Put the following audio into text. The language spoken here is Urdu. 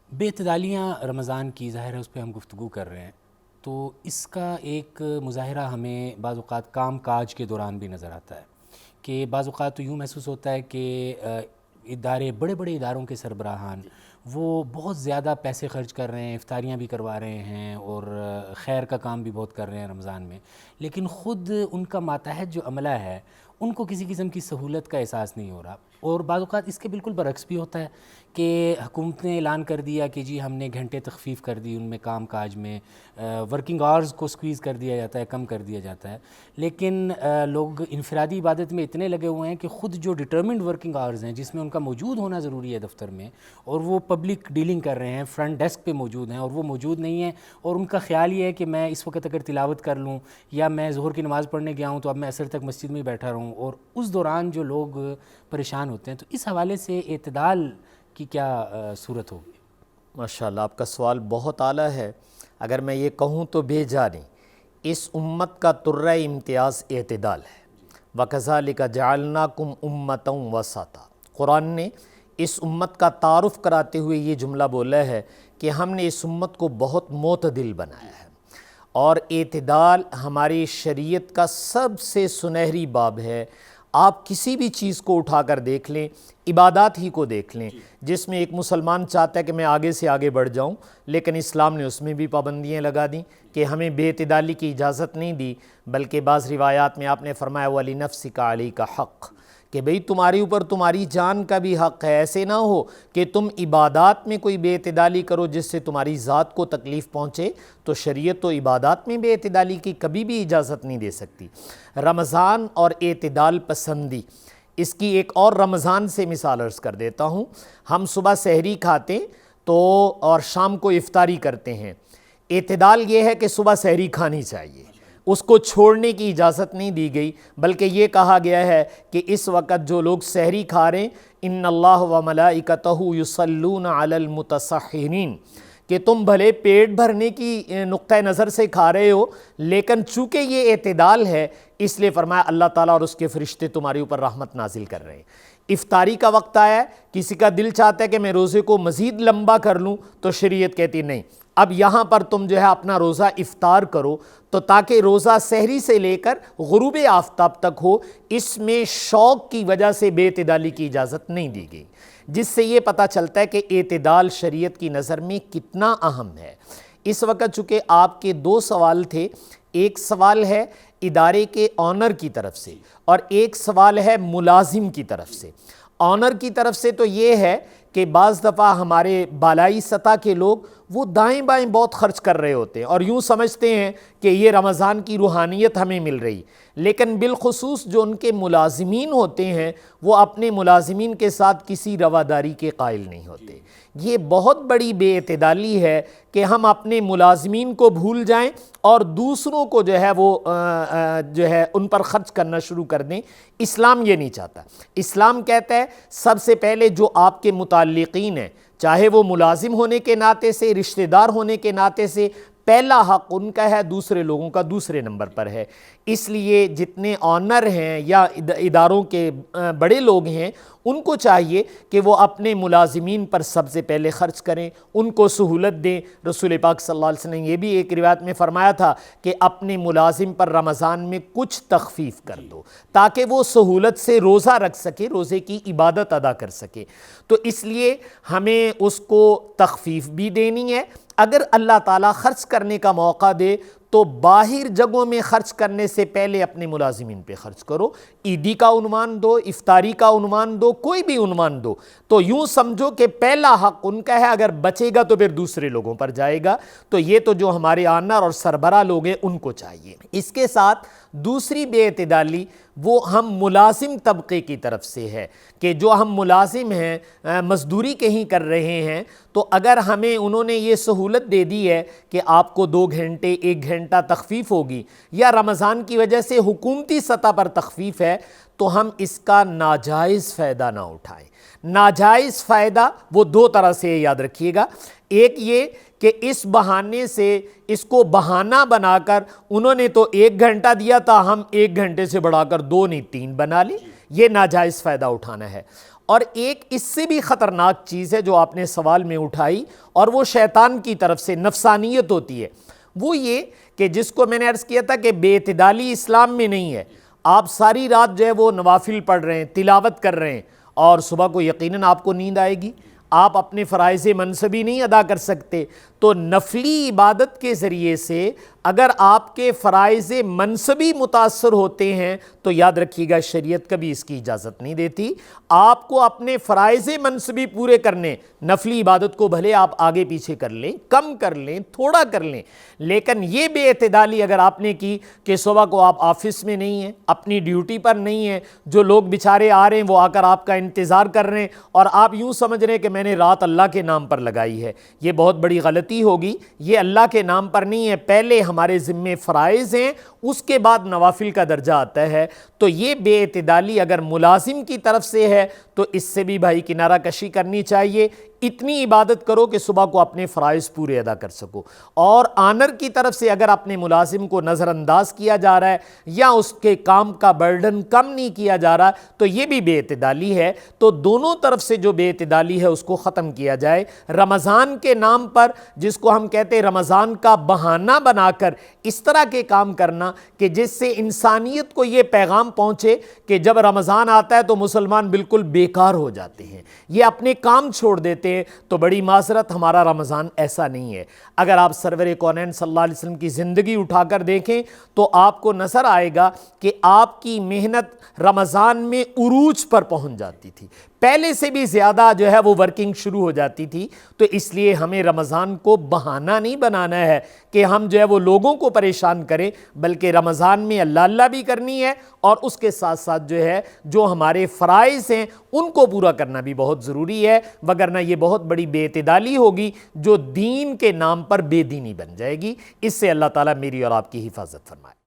بے اعتدالیاں رمضان کی ظاہر ہے اس پہ ہم گفتگو کر رہے ہیں، تو اس کا ایک مظاہرہ ہمیں بعض اوقات کام کاج کے دوران بھی نظر آتا ہے کہ بعض اوقات تو یوں محسوس ہوتا ہے کہ ادارے بڑے بڑے اداروں کے سربراہان وہ بہت زیادہ پیسے خرچ کر رہے ہیں، افطاریاں بھی کروا رہے ہیں اور خیر کا کام بھی بہت کر رہے ہیں رمضان میں، لیکن خود ان کا ماتحت جو عملہ ہے ان کو کسی قسم کی سہولت کا احساس نہیں ہو رہا۔ اور بعض اوقات اس کے بالکل برعکس بھی ہوتا ہے کہ حکومت نے اعلان کر دیا کہ جی ہم نے گھنٹے تخفیف کر دی ان میں کام کاج میں، ورکنگ آورز کو سکویز کر دیا جاتا ہے، کم کر دیا جاتا ہے، لیکن لوگ انفرادی عبادت میں اتنے لگے ہوئے ہیں کہ خود جو ڈٹرمنڈ ورکنگ آورز ہیں جس میں ان کا موجود ہونا ضروری ہے دفتر میں، اور وہ پبلک ڈیلنگ کر رہے ہیں، فرنٹ ڈیسک پہ موجود ہیں اور وہ موجود نہیں ہیں، اور ان کا خیال یہ ہے کہ میں اس وقت اگر تلاوت کر لوں یا میں ظہر کی نماز پڑھنے گیا ہوں تو اب میں عصر تک مسجد میں ہی بیٹھا رہوں، اور اس دوران جو لوگ پریشان ہوتے ہیں، تو اس حوالے سے اعتدال کی کیا صورت ہوگی؟ ماشاءاللہ، آپ کا سوال بہت اعلیٰ ہے۔ اگر میں یہ کہوں تو بے جانی اس امت کا طرہ امتیاز اعتدال ہے۔ وَكَذَلِكَ جَعَلْنَاكُمْ أُمَّةً وَسَطًا، قرآن نے اس امت کا تعارف کراتے ہوئے یہ جملہ بولا ہے کہ ہم نے اس امت کو بہت معتدل بنایا ہے، اور اعتدال ہماری شریعت کا سب سے سنہری باب ہے۔ آپ کسی بھی چیز کو اٹھا کر دیکھ لیں، عبادات ہی کو دیکھ لیں، جس میں ایک مسلمان چاہتا ہے کہ میں آگے سے آگے بڑھ جاؤں، لیکن اسلام نے اس میں بھی پابندیاں لگا دیں کہ ہمیں بے اعتدالی کی اجازت نہیں دی، بلکہ بعض روایات میں آپ نے فرمایا وَلِنَفْسِكَ عَلَيْكَ حق، کہ بھئی تمہاری اوپر تمہاری جان کا بھی حق ہے۔ ایسے نہ ہو کہ تم عبادات میں کوئی بے اعتدالی کرو جس سے تمہاری ذات کو تکلیف پہنچے، تو شریعت تو عبادات میں بے اعتدالی کی کبھی بھی اجازت نہیں دے سکتی۔ رمضان اور اعتدال پسندی، اس کی ایک اور رمضان سے مثال عرض کر دیتا ہوں۔ ہم صبح سحری کھاتے تو اور شام کو افطاری کرتے ہیں۔ اعتدال یہ ہے کہ صبح سحری کھانی چاہیے، اس کو چھوڑنے کی اجازت نہیں دی گئی، بلکہ یہ کہا گیا ہے کہ اس وقت جو لوگ سحری کھا رہے ہیں ان اللہ و ملائکتہ یصلون علی المتصحرین، کہ تم بھلے پیٹ بھرنے کی نقطہ نظر سے کھا رہے ہو، لیکن چونکہ یہ اعتدال ہے اس لیے فرمایا اللہ تعالیٰ اور اس کے فرشتے تمہارے اوپر رحمت نازل کر رہے ہیں۔ افطاری کا وقت آیا ہے، کسی کا دل چاہتا ہے کہ میں روزے کو مزید لمبا کر لوں، تو شریعت کہتی نہیں، اب یہاں پر تم جو ہے اپنا روزہ افطار کرو، تو تاکہ روزہ سحری سے لے کر غروب آفتاب تک ہو۔ اس میں شوق کی وجہ سے بے اعتدالی کی اجازت نہیں دی گئی، جس سے یہ پتہ چلتا ہے کہ اعتدال شریعت کی نظر میں کتنا اہم ہے۔ اس وقت چونکہ آپ کے دو سوال تھے، ایک سوال ہے ادارے کے آنر کی طرف سے اور ایک سوال ہے ملازم کی طرف سے۔ آنر کی طرف سے تو یہ ہے کہ بعض دفعہ ہمارے بالائی سطح کے لوگ وہ دائیں بائیں بہت خرچ کر رہے ہوتے ہیں اور یوں سمجھتے ہیں کہ یہ رمضان کی روحانیت ہمیں مل رہی، لیکن بالخصوص جو ان کے ملازمین ہوتے ہیں وہ اپنے ملازمین کے ساتھ کسی رواداری کے قائل نہیں ہوتے۔ یہ بہت بڑی بے اعتدالی ہے کہ ہم اپنے ملازمین کو بھول جائیں اور دوسروں کو جو ہے وہ جو ہے ان پر خرچ کرنا شروع کر دیں۔ اسلام یہ نہیں چاہتا۔ اسلام کہتا ہے سب سے پہلے جو آپ کے متعلقین ہیں، چاہے وہ ملازم ہونے کے ناطے سے، رشتہ دار ہونے کے ناطے سے، پہلا حق ان کا ہے، دوسرے لوگوں کا دوسرے نمبر پر ہے۔ اس لیے جتنے آنر ہیں یا اداروں کے بڑے لوگ ہیں ان کو چاہیے کہ وہ اپنے ملازمین پر سب سے پہلے خرچ کریں، ان کو سہولت دیں۔ رسول پاک صلی اللہ علیہ وسلم نے یہ بھی ایک روایت میں فرمایا تھا کہ اپنے ملازم پر رمضان میں کچھ تخفیف کر دو تاکہ وہ سہولت سے روزہ رکھ سکے، روزے کی عبادت ادا کر سکے۔ تو اس لیے ہمیں اس کو تخفیف بھی دینی ہے۔ اگر اللہ تعالیٰ خرچ کرنے کا موقع دے تو باہر جگہوں میں خرچ کرنے سے پہلے اپنے ملازمین پہ خرچ کرو۔ عیدی کا عنوان دو، افطاری کا عنوان دو، کوئی بھی عنوان دو، تو یوں سمجھو کہ پہلا حق ان کا ہے، اگر بچے گا تو پھر دوسرے لوگوں پر جائے گا۔ تو یہ تو جو ہمارے آنر اور سربراہ لوگ ہیں ان کو چاہیے۔ اس کے ساتھ دوسری بے اعتدالی وہ ہم ملازم طبقے کی طرف سے ہے کہ جو ہم ملازم ہیں، مزدوری کہیں کر رہے ہیں، تو اگر ہمیں انہوں نے یہ سہولت دے دی ہے کہ آپ کو 2 گھنٹے 1 گھنٹہ تخفیف ہوگی، یا رمضان کی وجہ سے حکومتی سطح پر تخفیف ہے، تو ہم اس کا ناجائز فائدہ نہ اٹھائیں۔ ناجائز فائدہ وہ 2 طرح سے یاد رکھیے گا۔ ایک یہ کہ اس بہانے سے اس کو بہانہ بنا کر انہوں نے تو 1 گھنٹہ دیا تھا، ہم 1 گھنٹے سے بڑھا کر 2 نہیں 3 بنا لیں، یہ ناجائز فائدہ اٹھانا ہے۔ اور ایک اس سے بھی خطرناک چیز ہے جو آپ نے سوال میں اٹھائی، اور وہ شیطان کی طرف سے نفسانیت ہوتی ہے، وہ یہ کہ جس کو میں نے عرض کیا تھا کہ بے اعتدالی اسلام میں نہیں ہے۔ آپ ساری رات جو ہے وہ نوافل پڑھ رہے ہیں، تلاوت کر رہے ہیں، اور صبح کو یقیناً آپ کو نیند آئے گی، آپ اپنے فرائض منصبی نہیں ادا کر سکتے۔ تو نفلی عبادت کے ذریعے سے اگر آپ کے فرائض منصبی متاثر ہوتے ہیں تو یاد رکھیے گا شریعت کبھی اس کی اجازت نہیں دیتی۔ آپ کو اپنے فرائض منصبی پورے کرنے، نفلی عبادت کو بھلے آپ آگے پیچھے کر لیں، کم کر لیں، تھوڑا کر لیں، لیکن یہ بے اعتدالی اگر آپ نے کی کہ صبح کو آپ آفس میں نہیں ہیں، اپنی ڈیوٹی پر نہیں ہیں، جو لوگ بیچارے آ رہے ہیں وہ آ کر آپ کا انتظار کر رہے ہیں، اور آپ یوں سمجھ رہے ہیں کہ میں نے رات اللہ کے نام پر لگائی ہے، یہ بہت بڑی غلطی ہوگی۔ یہ اللہ کے نام پر نہیں ہے، پہلے ہمارے ذمے فرائض ہیں، اس کے بعد نوافل کا درجہ آتا ہے۔ تو یہ بے اعتدالی اگر ملازم کی طرف سے ہے تو اس سے بھی بھائی کنارہ کشی کرنی چاہیے۔ اتنی عبادت کرو کہ صبح کو اپنے فرائض پورے ادا کر سکو۔ اور آنر کی طرف سے اگر اپنے ملازم کو نظر انداز کیا جا رہا ہے یا اس کے کام کا برڈن کم نہیں کیا جا رہا تو یہ بھی بے اعتدالی ہے۔ تو دونوں طرف سے جو بے اعتدالی ہے اس کو ختم کیا جائے۔ رمضان کے نام پر جس کو ہم کہتے ہیں رمضان کا بہانہ بنا کر اس طرح کے کام کرنا کہ جس سے انسانیت کو یہ پیغام پہنچے کہ جب رمضان آتا ہے تو مسلمان بالکل بیکار ہو جاتے ہیں، یہ اپنے کام چھوڑ دیتے ہیں، تو بڑی معذرت ہمارا رمضان ایسا نہیں ہے۔ اگر آپ سرور کونین صلی اللہ علیہ وسلم کی زندگی اٹھا کر دیکھیں تو آپ کو نظر آئے گا کہ آپ کی محنت رمضان میں عروج پر پہنچ جاتی تھی، پہلے سے بھی زیادہ جو ہے وہ ورکنگ شروع ہو جاتی تھی۔ تو اس لیے ہمیں رمضان کو بہانہ نہیں بنانا ہے کہ ہم جو ہے وہ لوگوں کو پریشان کریں، بلکہ رمضان میں اللہ اللہ بھی کرنی ہے، اور اس کے ساتھ ساتھ جو ہے جو ہمارے فرائض ہیں ان کو پورا کرنا بھی بہت ضروری ہے، وگرنہ یہ بہت بڑی بے اعتدالی ہوگی جو دین کے نام پر بے دینی بن جائے گی۔ اس سے اللہ تعالیٰ میری اور آپ کی حفاظت فرمائے۔